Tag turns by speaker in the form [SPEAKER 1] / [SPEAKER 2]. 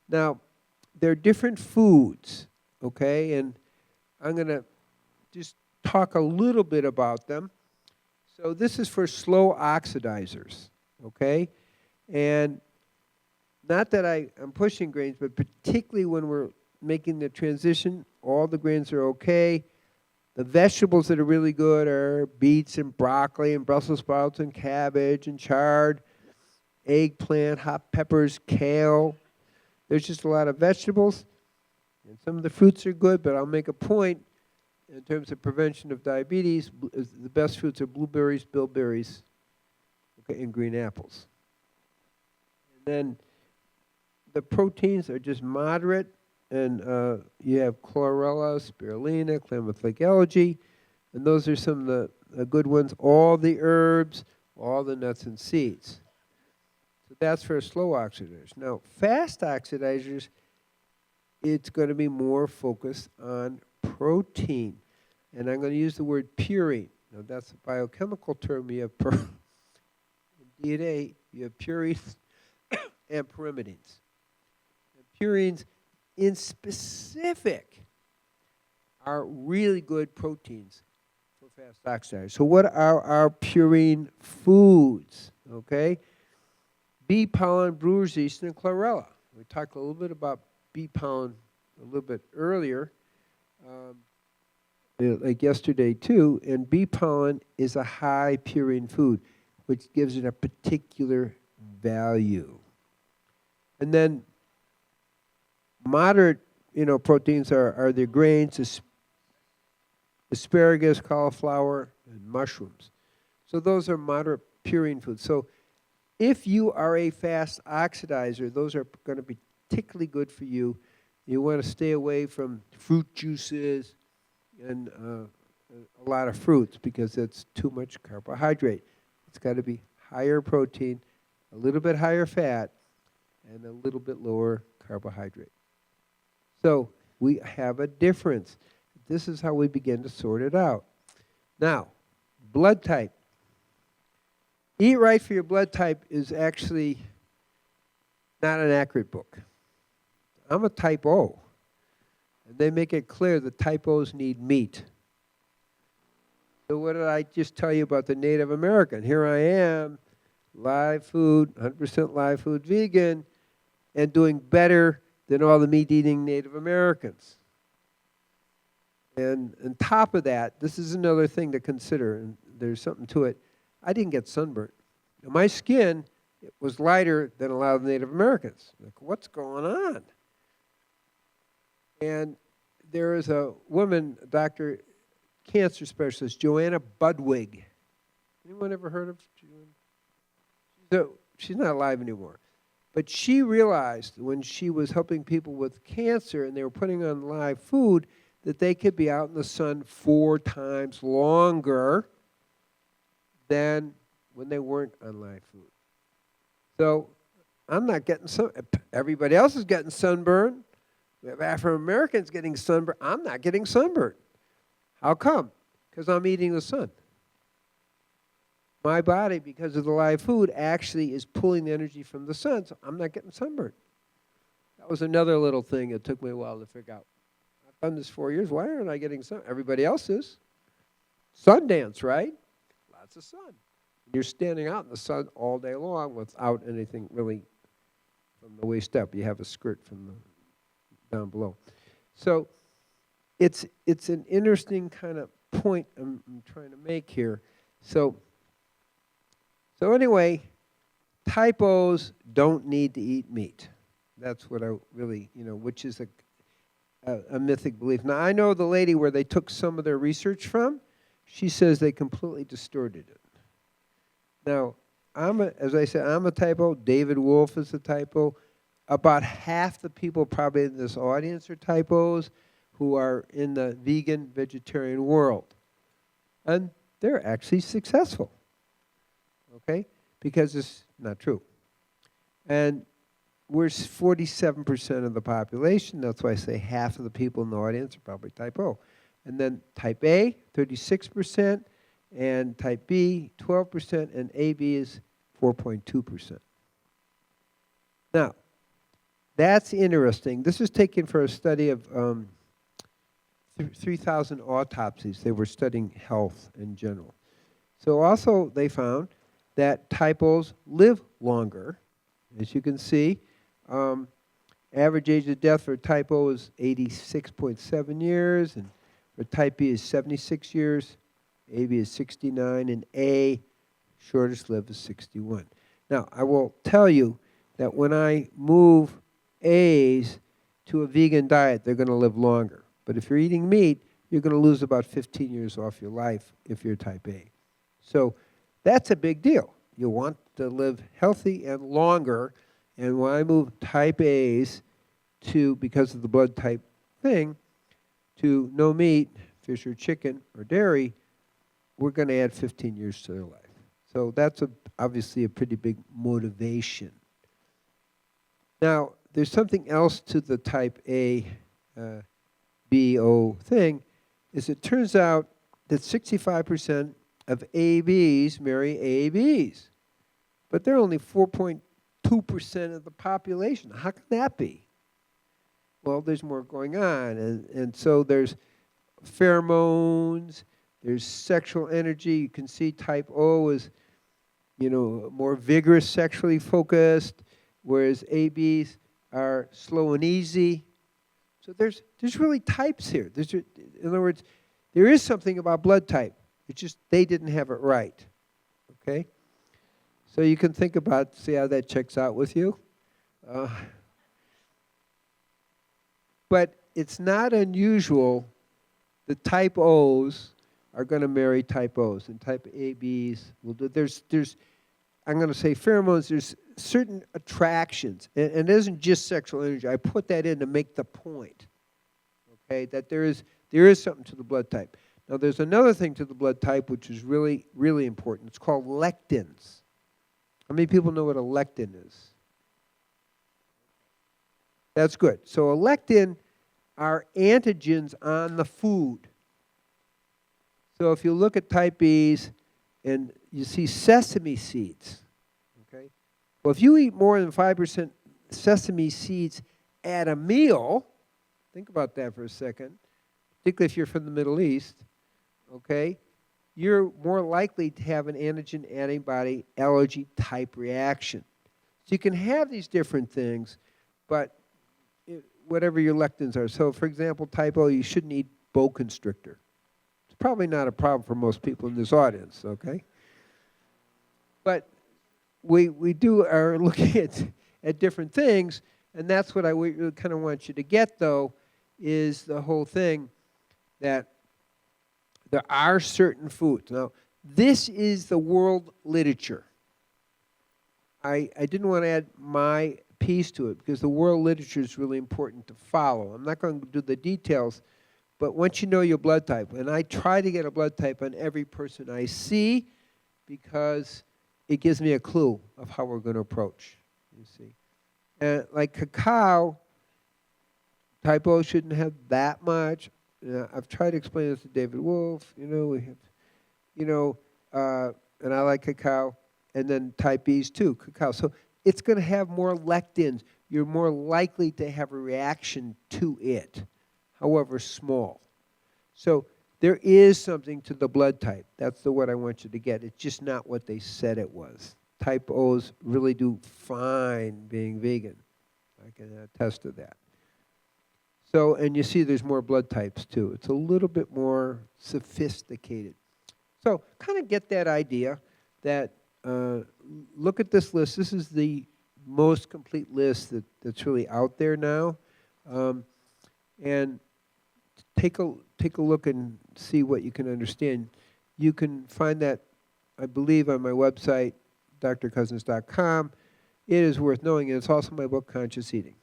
[SPEAKER 1] Now, there are different foods, okay? And I'm going to just talk a little bit about them. So this is for slow oxidizers, okay? And not that I'm pushing grains, but particularly when we're making the transition, all the grains are okay. The vegetables that are really good are beets and broccoli and Brussels sprouts and cabbage and chard, eggplant, hot peppers, kale. There's just a lot of vegetables. And some of the fruits are good, but I'll make a point in terms of prevention of diabetes. The best fruits are blueberries, bilberries, okay, and green apples. And then the proteins are just moderate. And you have chlorella, spirulina, clamatic algae, and those are some of the good ones. All the herbs, all the nuts and seeds. So that's for slow oxidizers. Now, fast oxidizers, it's going to be more focused on protein. And I'm going to use the word purine. Now, that's a biochemical term. You have in DNA, you have purines and pyrimidines. And purines, in specific, are really good proteins for fast oxidizers. So what are our purine foods? Okay, bee pollen, brewer's yeast, and chlorella. We talked a little bit about bee pollen a little bit earlier, like yesterday too. And bee pollen is a high purine food, which gives it a particular value. And then moderate, proteins are the grains, asparagus, cauliflower, and mushrooms. So those are moderate purine foods. So if you are a fast oxidizer, those are going to be particularly good for you. You want to stay away from fruit juices and a lot of fruits because that's too much carbohydrate. It's got to be higher protein, a little bit higher fat, and a little bit lower carbohydrate. So we have a difference. This is how we begin to sort it out. Now, blood type. Eat Right for Your Blood Type is actually not an accurate book. I'm a type O. And they make it clear that type O's need meat. So what did I just tell you about the Native American? Here I am, live food, 100% live food vegan, and doing better than all the meat-eating Native Americans. And on top of that, this is another thing to consider, and there's something to it. I didn't get sunburnt. Now, my skin was lighter than a lot of Native Americans. Like, what's going on? And there is a woman, a doctor, cancer specialist, Joanna Budwig. Anyone ever heard of Joanna? She's not alive anymore. But she realized when she was helping people with cancer and they were putting on live food that they could be out in the sun 4 times longer than when they weren't on live food. So I'm not getting everybody else is getting sunburn. We have African Americans getting sunburn. I'm not getting sunburn. How come? Because I'm eating the sun. My body, because of the live food, actually is pulling the energy from the sun, so I'm not getting sunburned. That was another little thing that took me a while to figure out. I've done this 4 years. Why aren't I getting sun? Everybody else is. Sundance, right? Lots of sun. You're standing out in the sun all day long without anything really from the waist up. You have a skirt from the down below. So it's an interesting kind of point I'm trying to make here. So anyway, type O's don't need to eat meat. That's what I really, which is a mythic belief. Now, I know the lady where they took some of their research from, she says they completely distorted it. Now, as I said, I'm a type O. David Wolf is a type O. About half the people probably in this audience are type O's who are in the vegan, vegetarian world. And they're actually successful. Okay? Because it's not true. And we're 47% of the population. That's why I say half of the people in the audience are probably type O. And then type A, 36%, and type B, 12%, and AB is 4.2%. Now, That's interesting. This is taken for a study of 3,000 autopsies. They were studying health in general. So also they found that type O's live longer. As you can see, average age of death for type O is 86.7 years, and for type B is 76 years, AB is 69, and A, shortest lived, is 61. Now, I will tell you that when I move A's to a vegan diet, they're going to live longer. But if you're eating meat, you're going to lose about 15 years off your life if you're type A. So that's a big deal. You want to live healthy and longer. And when I move type A's to, because of the blood type thing, to no meat, fish or chicken or dairy, we're going to add 15 years to their life. So that's obviously a pretty big motivation. Now, there's something else to the type A, B, O thing, is it turns out that 65% of ABs marry ABs. But they're only 4.2% of the population. How can that be? Well, there's more going on. And so there's pheromones, there's sexual energy. You can see type O is, more vigorous, sexually focused, whereas ABs are slow and easy. So there's really types here. In other words, there is something about blood type. It's just they didn't have it right. Okay? So you can think about, see how that checks out with you. But it's not unusual that type O's are going to marry type O's, and type ABs will do. There's I'm going to say pheromones. There's certain attractions, and it isn't just sexual energy. I put that in to make the point. Okay, that there is something to the blood type. Now, there's another thing to the blood type which is really, really important. It's called lectins. How many people know what a lectin is? That's good. So a lectin are antigens on the food. So if you look at type B's and you see sesame seeds, okay? Well, if you eat more than 5% sesame seeds at a meal, think about that for a second, particularly if you're from the Middle East, okay, you're more likely to have an antigen antibody allergy type reaction. So you can have these different things, but whatever your lectins are. So for example, type O, you shouldn't eat boa constrictor. It's probably not a problem for most people in this audience, okay? But we are looking at different things, and that's what I really kind of want you to get, though, is the whole thing that there are certain foods. Now, this is the world literature. I didn't want to add my piece to it because the world literature is really important to follow. I'm not going to do the details, but once you know your blood type, and I try to get a blood type on every person I see because it gives me a clue of how we're going to approach, you see. And like cacao, type O shouldn't have that much. I've tried to explain this to David Wolf, we have, and I like cacao, and then type B's too, cacao. So it's going to have more lectins. You're more likely to have a reaction to it, however small. So there is something to the blood type. That's what I want you to get. It's just not what they said it was. Type O's really do fine being vegan. I can attest to that. So, and you see there's more blood types too. It's a little bit more sophisticated. So kind of get that idea that look at this list. This is the most complete list that's really out there now. And take a look and see what you can understand. You can find that, I believe, on my website, drcousens.com. It is worth knowing, and it's also my book, Conscious Eating.